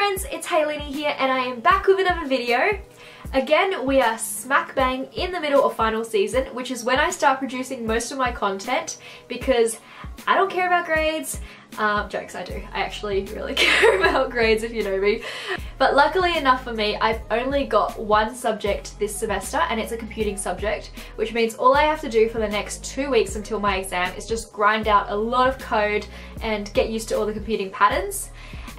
friends, it's Haylene here and I am back with another video. Again, we are smack bang in the middle of final season, which is when I start producing most of my content because I don't care about grades. Jokes, I do. I actually really care about grades if you know me. But luckily enough for me, I've only got one subject this semester and it's a computing subject, which means all I have to do for the next 2 weeks until my exam is just grind out a lot of code and get used to all the computing patterns.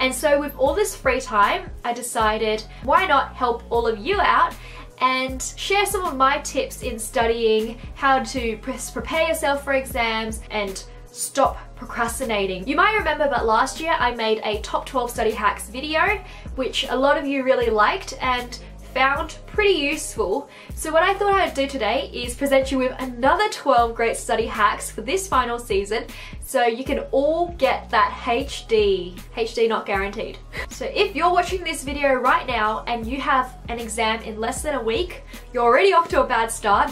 And so with all this free time, I decided why not help all of you out and share some of my tips in studying, how to prepare yourself for exams and stop procrastinating. You might remember that last year I made a top 12 study hacks video, which a lot of you really liked and found pretty useful. So what I thought I'd do today is present you with another 12 great study hacks for this final season so you can all get that HD not guaranteed. So if you're watching this video right now and you have an exam in less than a week, you're already off to a bad start.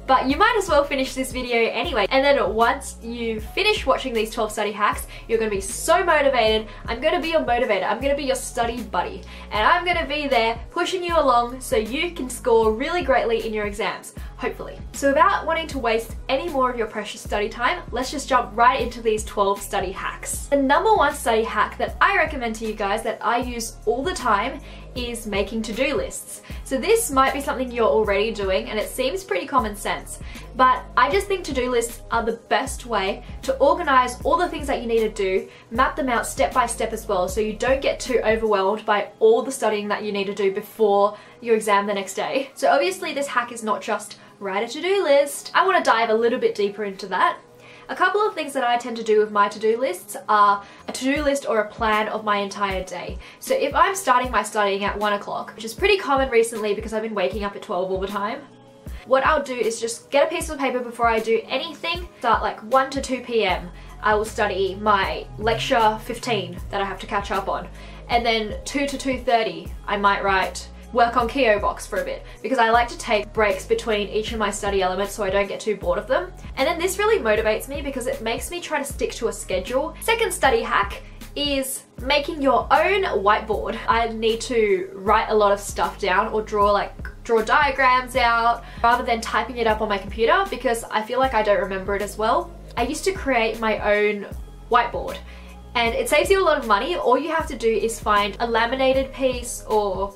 But you might as well finish this video anyway. And then once you finish watching these 12 study hacks, you're gonna be so motivated. I'm gonna be your motivator. I'm gonna be your study buddy. And I'm gonna be there pushing you along so you can score really greatly in your exams, hopefully. So without wanting to waste any more of your precious study time, let's just jump right into these 12 study hacks. The number one study hack that I recommend to you guys that I use all the time is making to-do lists. So this might be something you're already doing and it seems pretty common sense, but I just think to-do lists are the best way to organize all the things that you need to do, map them out step by step as well so you don't get too overwhelmed by all the studying that you need to do before your exam the next day. So obviously this hack is not just write a to-do list. I want to dive a little bit deeper into that. A couple of things that I tend to do with my to-do lists are a to-do list or a plan of my entire day. So if I'm starting my studying at 1 o'clock, which is pretty common recently because I've been waking up at 12 all the time, what I'll do is just get a piece of paper before I do anything. Start like 1 to 2 p.m. I will study my lecture 15 that I have to catch up on. And then 2 to 2:30 I might work on Keo Box for a bit because I like to take breaks between each of my study elements so I don't get too bored of them. And then this really motivates me because it makes me try to stick to a schedule. Second study hack is making your own whiteboard. I need to write a lot of stuff down or draw diagrams out rather than typing it up on my computer because I feel like I don't remember it as well. I used to create my own whiteboard and it saves you a lot of money. All you have to do is find a laminated piece or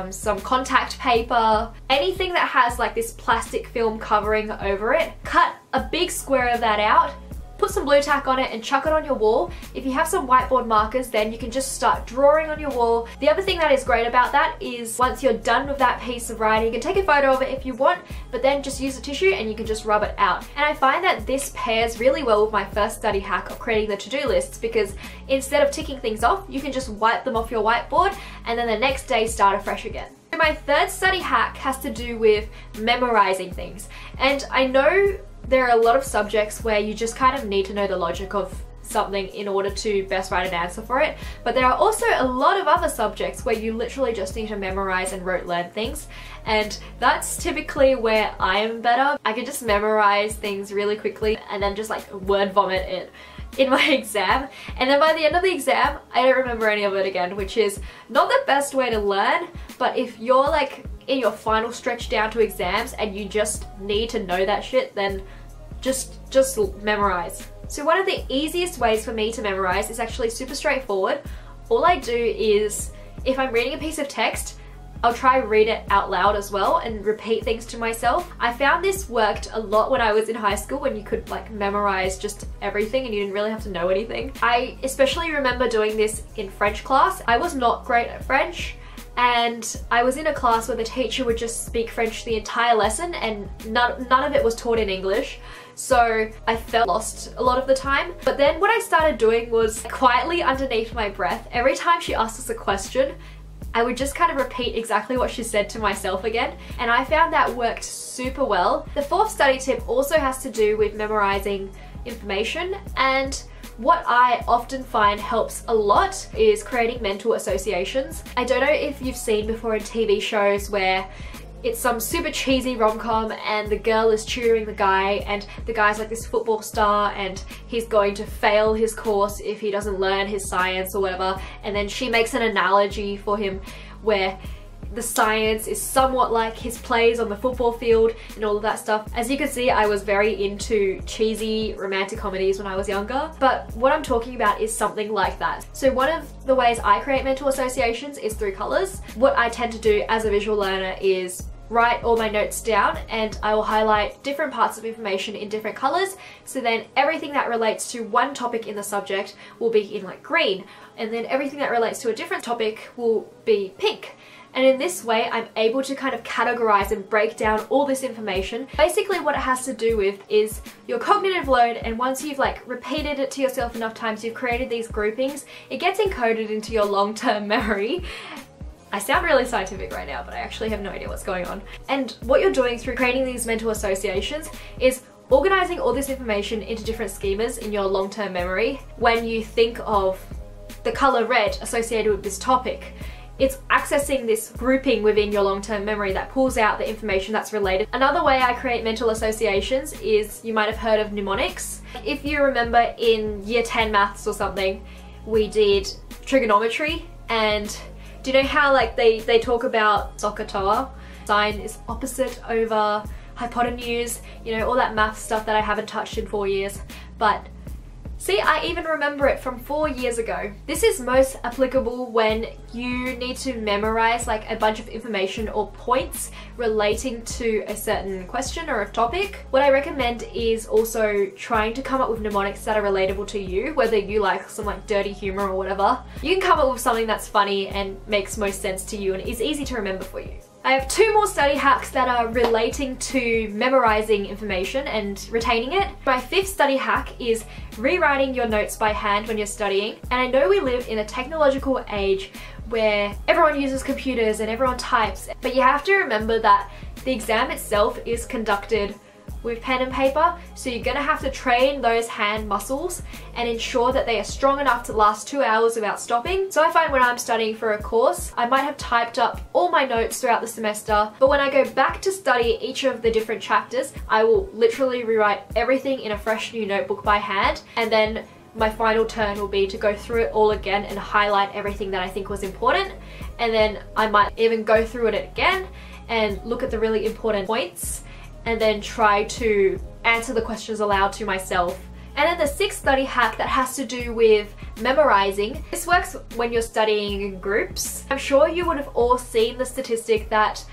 some contact paper, anything that has like this plastic film covering over it. Cut a big square of that out, put some blue tack on it and chuck it on your wall. If you have some whiteboard markers, then you can just start drawing on your wall. The other thing that is great about that is once you're done with that piece of writing, you can take a photo of it if you want, but then just use a tissue and you can just rub it out. And I find that this pairs really well with my first study hack of creating the to-do lists because instead of ticking things off, you can just wipe them off your whiteboard and then the next day start afresh again. So my third study hack has to do with memorizing things. And I know there are a lot of subjects where you just kind of need to know the logic of something in order to best write an answer for it. But there are also a lot of other subjects where you literally just need to memorize and rote learn things. And that's typically where I am better. I can just memorize things really quickly and then just like word vomit it in my exam. And then by the end of the exam, I don't remember any of it again, which is not the best way to learn. But if you're like in your final stretch down to exams and you just need to know that shit, then just memorize. So one of the easiest ways for me to memorize is actually super straightforward. All I do is, if I'm reading a piece of text, I'll try read it out loud as well and repeat things to myself. I found this worked a lot when I was in high school when you could like memorize just everything and you didn't really have to know anything. I especially remember doing this in French class. I was not great at French and I was in a class where the teacher would just speak French the entire lesson and none of it was taught in English. So I felt lost a lot of the time. But then what I started doing was quietly underneath my breath, every time she asked us a question, I would just kind of repeat exactly what she said to myself again. And I found that worked super well. The fourth study tip also has to do with memorizing information, and what I often find helps a lot is creating mental associations. I don't know if you've seen before in TV shows where it's some super cheesy rom-com and the girl is tutoring the guy, and the guy's like this football star and he's going to fail his course if he doesn't learn his science or whatever, and then she makes an analogy for him where the science is somewhat like his plays on the football field and all of that stuff. As you can see, I was very into cheesy romantic comedies when I was younger, but what I'm talking about is something like that. So one of the ways I create mental associations is through colors. What I tend to do as a visual learner is write all my notes down, and I will highlight different parts of information in different colors, so then everything that relates to one topic in the subject will be in like green, and then everything that relates to a different topic will be pink. And in this way, I'm able to kind of categorize and break down all this information. Basically what it has to do with is your cognitive load, and once you've like repeated it to yourself enough times, you've created these groupings, it gets encoded into your long-term memory. I sound really scientific right now, but I actually have no idea what's going on. And what you're doing through creating these mental associations is organizing all this information into different schemas in your long-term memory. When you think of the color red associated with this topic, it's accessing this grouping within your long-term memory that pulls out the information that's related. Another way I create mental associations is, you might have heard of mnemonics. If you remember in year 10 maths or something, we did trigonometry, and do you know how like they talk about SOHCAHTOA? Sine is opposite over hypotenuse, you know, all that math stuff that I haven't touched in 4 years. But see, I even remember it from 4 years ago. This is most applicable when you need to memorize like a bunch of information or points relating to a certain question or a topic. What I recommend is also trying to come up with mnemonics that are relatable to you, whether you like some like dirty humor or whatever. You can come up with something that's funny and makes most sense to you and is easy to remember for you. I have 2 more study hacks that are relating to memorizing information and retaining it. My 5th study hack is rewriting your notes by hand when you're studying. And I know we live in a technological age where everyone uses computers and everyone types, but you have to remember that the exam itself is conducted with pen and paper, so you're gonna have to train those hand muscles and ensure that they are strong enough to last 2 hours without stopping. So I find when I'm studying for a course, I might have typed up all my notes throughout the semester, but when I go back to study each of the different chapters, I will literally rewrite everything in a fresh new notebook by hand, and then my final turn will be to go through it all again and highlight everything that I think was important, and then I might even go through it again and look at the really important points, and then try to answer the questions aloud to myself. And then the 6th study hack that has to do with memorizing. This works when you're studying in groups. I'm sure you would have all seen the statistic that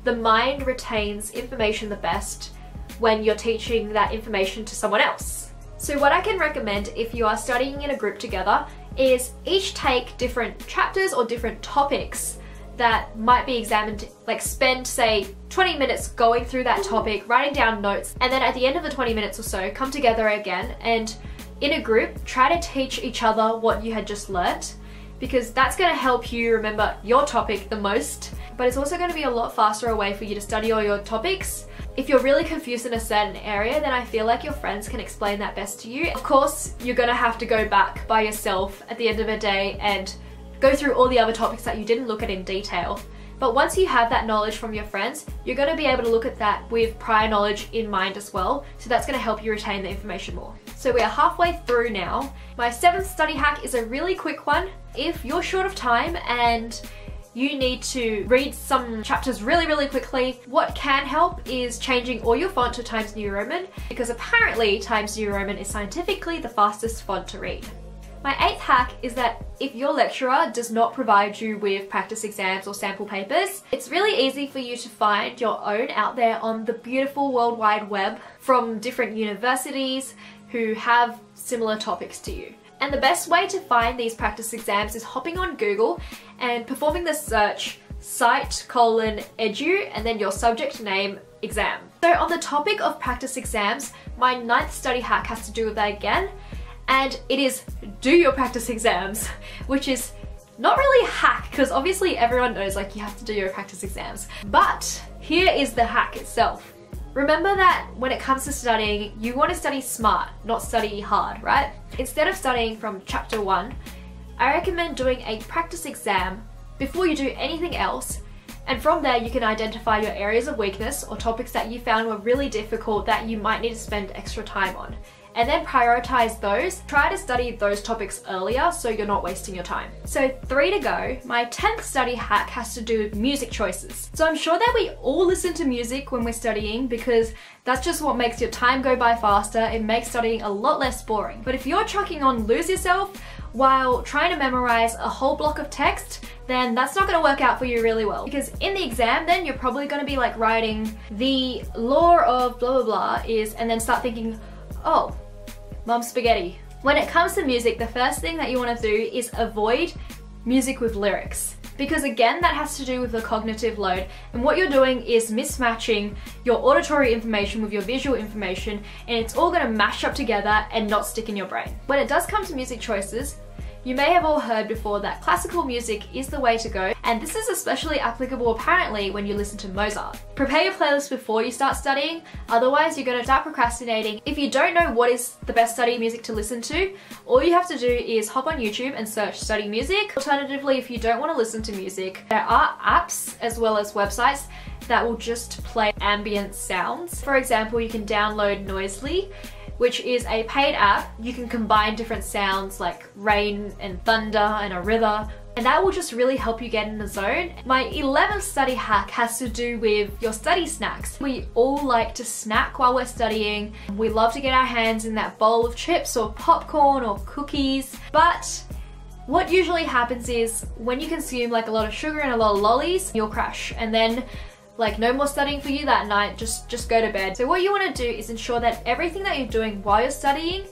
the mind retains information the best when you're teaching that information to someone else. So what I can recommend if you are studying in a group together is each take different chapters or different topics that might be examined, like spend say 20 minutes going through that topic, writing down notes, and then at the end of the 20 minutes or so, come together again and in a group, try to teach each other what you had just learnt, because that's going to help you remember your topic the most, but it's also going to be a lot faster way for you to study all your topics. If you're really confused in a certain area, then I feel like your friends can explain that best to you. Of course, you're going to have to go back by yourself at the end of a day and go through all the other topics that you didn't look at in detail. But once you have that knowledge from your friends, you're going to be able to look at that with prior knowledge in mind as well, so that's going to help you retain the information more. So we are halfway through now. My 7th study hack is a really quick one. If you're short of time and you need to read some chapters really quickly, what can help is changing all your font to Times New Roman, because apparently Times New Roman is scientifically the fastest font to read. My 8th hack is that if your lecturer does not provide you with practice exams or sample papers, it's really easy for you to find your own out there on the beautiful World Wide Web from different universities who have similar topics to you. And the best way to find these practice exams is hopping on Google and performing the search site:/edu and then your subject name exam. So on the topic of practice exams, my 9th study hack has to do with that again. And it is do your practice exams, which is not really a hack because obviously everyone knows like you have to do your practice exams. But here is the hack itself. Remember that when it comes to studying, you want to study smart, not study hard, right? Instead of studying from chapter 1, I recommend doing a practice exam before you do anything else And from there, you can identify your areas of weakness or topics that you found were really difficult that you might need to spend extra time on. And then prioritize those. Try to study those topics earlier so you're not wasting your time. So 3 to go. My 10th study hack has to do with music choices. So I'm sure that we all listen to music when we're studying because that's just what makes your time go by faster. It makes studying a lot less boring. But if you're chucking on Lose Yourself while trying to memorize a whole block of text, then that's not going to work out for you really well. Because in the exam then you're probably going to be like writing the law of blah blah blah is, and then start thinking, oh, Mum's spaghetti. When it comes to music, the first thing that you want to do is avoid music with lyrics. Because again, that has to do with the cognitive load, and what you're doing is mismatching your auditory information with your visual information, and it's all going to mash up together and not stick in your brain. When it does come to music choices, you may have all heard before that classical music is the way to go, and this is especially applicable apparently when you listen to Mozart. Prepare your playlist before you start studying, otherwise you're going to start procrastinating. If you don't know what is the best study music to listen to, all you have to do is hop on YouTube and search study music. Alternatively, if you don't want to listen to music, there are apps as well as websites that will just play ambient sounds. For example, you can download Noisely, which is a paid app. You can combine different sounds like rain and thunder and a river, and that will just really help you get in the zone. My 11th study hack has to do with your study snacks. We all like to snack while we're studying. We love to get our hands in that bowl of chips or popcorn or cookies, but what usually happens is when you consume like a lot of sugar and a lot of lollies, you'll crash, and then like no more studying for you that night, just go to bed. So what you want to do is ensure that everything that you're doing while you're studying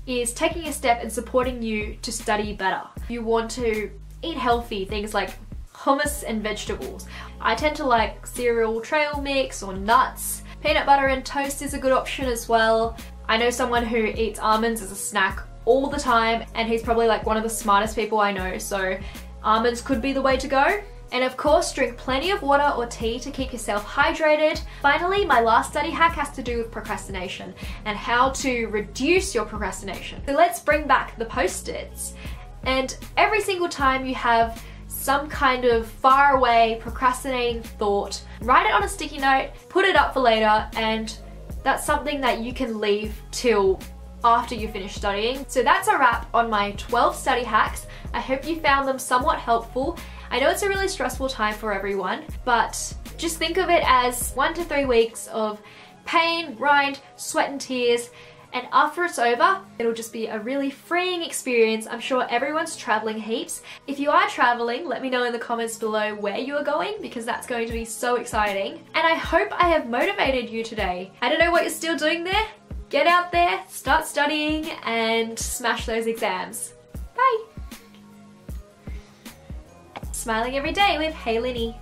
is taking a step and supporting you to study better. You want to eat healthy, things like hummus and vegetables. I tend to like cereal trail mix or nuts. Peanut butter and toast is a good option as well. I know someone who eats almonds as a snack all the time, and he's probably like one of the smartest people I know, so almonds could be the way to go. And of course, drink plenty of water or tea to keep yourself hydrated. Finally, my last study hack has to do with procrastination and how to reduce your procrastination. So let's bring back the post-its. And every single time you have some kind of faraway procrastinating thought, write it on a sticky note, put it up for later, and that's something that you can leave till after you finish studying. So that's a wrap on my 12 study hacks. I hope you found them somewhat helpful. I know it's a really stressful time for everyone, but just think of it as 1 to 3 weeks of pain, grind, sweat and tears, and after it's over, it'll just be a really freeing experience. I'm sure everyone's traveling heaps. If you are traveling, let me know in the comments below where you are going, because that's going to be so exciting. And I hope I have motivated you today. I don't know what you're still doing there. Get out there, start studying, and smash those exams. Bye! Smiling every day with Hey Linny.